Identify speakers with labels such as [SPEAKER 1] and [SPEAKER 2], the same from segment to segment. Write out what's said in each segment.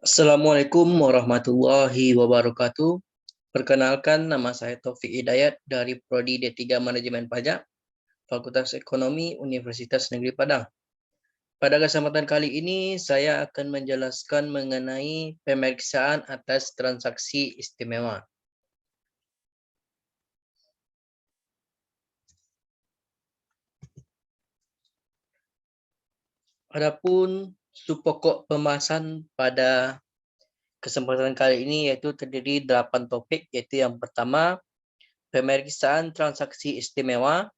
[SPEAKER 1] Assalamualaikum warahmatullahi wabarakatuh. Perkenalkan, nama saya Taufik Hidayat dari Prodi D3 Manajemen Pajak, Fakultas Ekonomi Universitas Negeri Padang. Pada kesempatan kali ini, saya akan menjelaskan mengenai pemeriksaan atas transaksi istimewa. Adapun pokok pembahasan pada kesempatan kali ini yaitu terdiri 8 topik, yaitu yang pertama, pemeriksaan transaksi istimewa.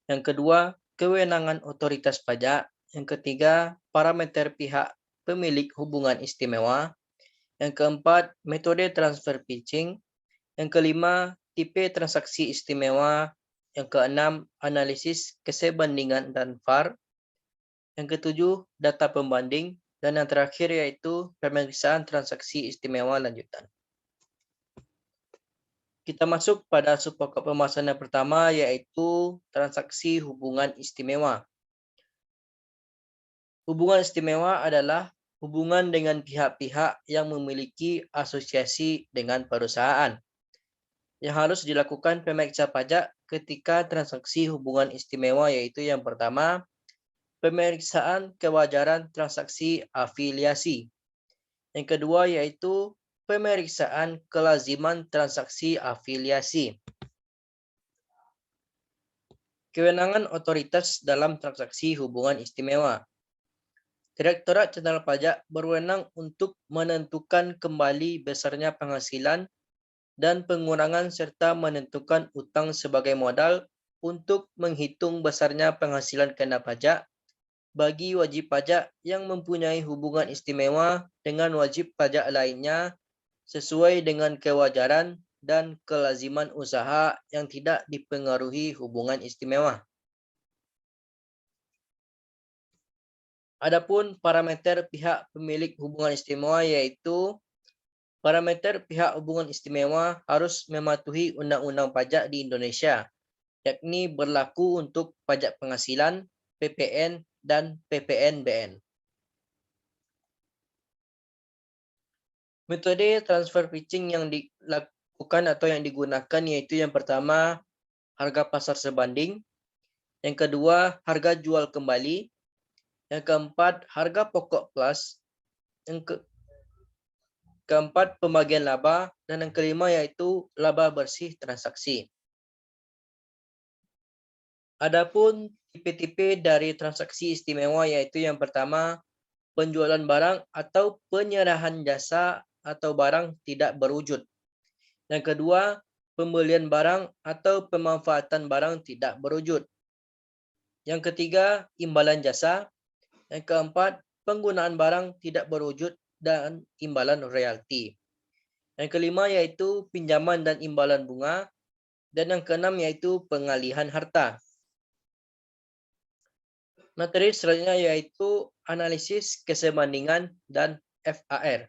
[SPEAKER 1] Yang kedua, kewenangan otoritas pajak. Yang ketiga, parameter pihak pemilik hubungan istimewa. Yang keempat, metode transfer pitching. Yang kelima, tipe transaksi istimewa. Yang keenam, analisis kesebandingan dan VAR. Yang ketujuh, data pembanding. Dan yang terakhir yaitu pemeriksaan transaksi istimewa lanjutan. Kita masuk pada pokok pembahasan yang pertama, yaitu transaksi hubungan istimewa. Hubungan istimewa adalah hubungan dengan pihak-pihak yang memiliki asosiasi dengan perusahaan. Yang harus dilakukan pemeriksa pajak ketika transaksi hubungan istimewa yaitu yang pertama, pemeriksaan kewajaran transaksi afiliasi. Yang kedua yaitu pemeriksaan kelaziman transaksi afiliasi. Kewenangan otoritas dalam transaksi hubungan istimewa. Direktorat Jenderal Pajak berwenang untuk menentukan kembali besarnya penghasilan dan pengurangan serta menentukan utang sebagai modal untuk menghitung besarnya penghasilan kena pajak bagi wajib pajak yang mempunyai hubungan istimewa dengan wajib pajak lainnya sesuai dengan kewajaran dan kelaziman usaha yang tidak dipengaruhi hubungan istimewa. Adapun parameter pihak pemilik hubungan istimewa yaitu parameter pihak hubungan istimewa harus mematuhi undang-undang pajak di Indonesia, yakni berlaku untuk pajak penghasilan, PPN, dan PPNBM. Metode transfer pitching yang dilakukan atau yang digunakan yaitu yang pertama, harga pasar sebanding, yang kedua, harga jual kembali, yang keempat, harga pokok plus, yang keempat, pembagian laba, dan yang kelima yaitu laba bersih transaksi. Adapun tipe-tipe dari transaksi istimewa yaitu yang pertama, penjualan barang atau penyerahan jasa atau barang tidak berwujud. Yang kedua, pembelian barang atau pemanfaatan barang tidak berwujud. Yang ketiga, imbalan jasa. Yang keempat, penggunaan barang tidak berwujud dan imbalan royalti. Yang kelima yaitu pinjaman dan imbalan bunga. Dan yang keenam yaitu pengalihan harta. Materi selanjutnya yaitu analisis kesebandingan dan FAR.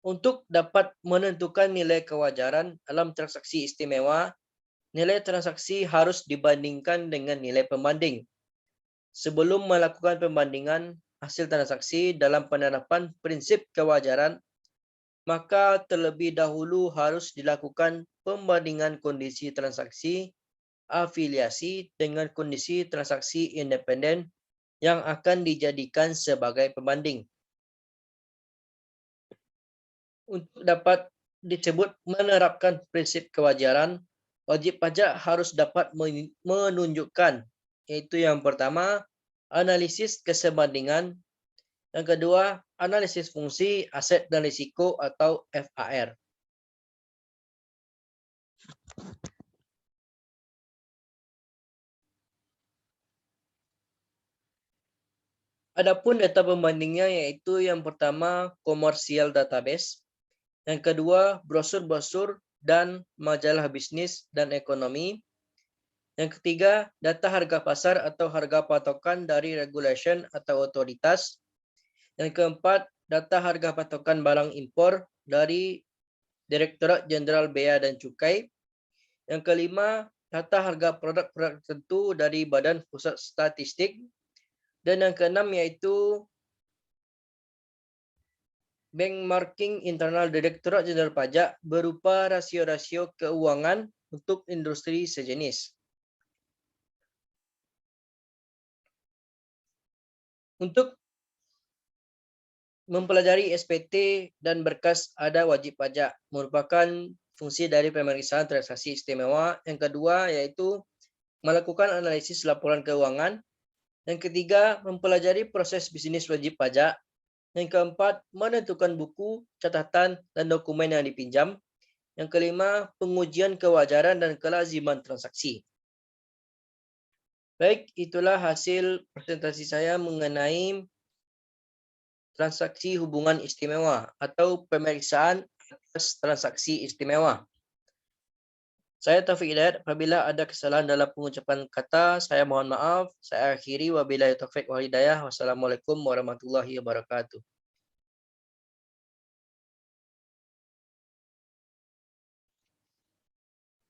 [SPEAKER 1] Untuk dapat menentukan nilai kewajaran dalam transaksi istimewa, nilai transaksi harus dibandingkan dengan nilai pembanding. Sebelum melakukan pembandingan hasil transaksi dalam penerapan prinsip kewajaran, maka terlebih dahulu harus dilakukan pembandingan kondisi transaksi afiliasi dengan kondisi transaksi independen yang akan dijadikan sebagai pembanding. Untuk dapat disebut menerapkan prinsip kewajaran, wajib pajak harus dapat menunjukkan, yaitu yang pertama, analisis kesebandingan, yang kedua, analisis fungsi, aset dan risiko atau FAR. Adapun data pembandingnya yaitu yang pertama, komersial database, yang kedua, brosur-brosur dan majalah bisnis dan ekonomi. Yang ketiga, data harga pasar atau harga patokan dari regulation atau otoritas. Yang keempat, data harga patokan barang impor dari Direktorat Jenderal Bea dan Cukai. Yang kelima, data harga produk-produk tertentu dari Badan Pusat Statistik. Dan yang keenam yaitu benchmarking internal Direktorat Jenderal Pajak berupa rasio-rasio keuangan untuk industri sejenis. Untuk mempelajari SPT dan berkas ada wajib pajak merupakan fungsi dari pemeriksaan transaksi istimewa. Yang kedua yaitu melakukan analisis laporan keuangan. Yang ketiga, mempelajari proses bisnis wajib pajak. Yang keempat, menentukan buku, catatan, dan dokumen yang dipinjam. Yang kelima, pengujian kewajaran dan kelaziman transaksi. Baik, itulah hasil presentasi saya mengenai transaksi hubungan istimewa atau pemeriksaan atas transaksi istimewa. Saya Taufik Hidayat. Apabila ada kesalahan dalam pengucapan kata, saya mohon maaf. Saya akhiri wabillahi taufik wal hidayah. Wassalamualaikum warahmatullahi wabarakatuh.